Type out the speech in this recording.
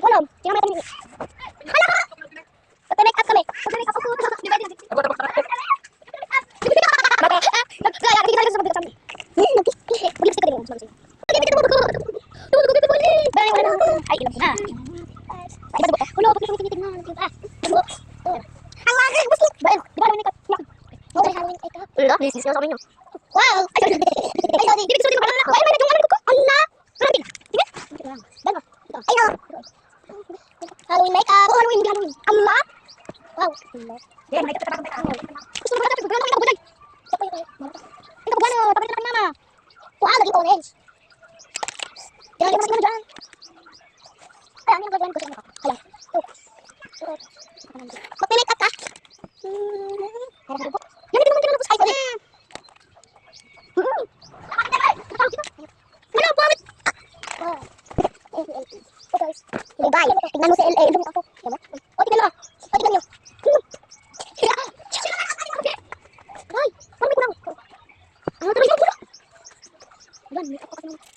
Tulog. Sino may tingin? Hala ka! Magpa-make up kami. Magpa-make up ako. Di ba? Ay, ilang na. Wala pa kasi tinitingnan. Ang mga gusto. Ba, di ba naman ito? Wala Halloween ito. Wala, business na sa amin yun. Wow! Ay, sorry. Ay, sorry. Di gusto mo ba? Ay, may yung ano ko. Allah! Marami. Sige. Dalawa. Ito. Ay, no. Halloween makeup. Oh, Halloween, Halloween. Allah! Wow. Yan, may tapos na ako. Gusto mo ba tapos? Gano'n ako bulay. Ito po. Ito po gano'n. Tapos na mama. Wow, naging orange. Yan, yung mas dyan. Ay, ano yung gagawin ko sa inyo? Ayan. Mag-make up ka? Yan, hindi naman tinulog sa iPhone. Ano, pamit? Oh, guys. Bye. Tingnan mo sa LA. Lumok ako. Diba? O, tingnan mo. O, tingnan nyo. Ay, parang may kurang. Ano, tuloy mo. Yan, make up ako.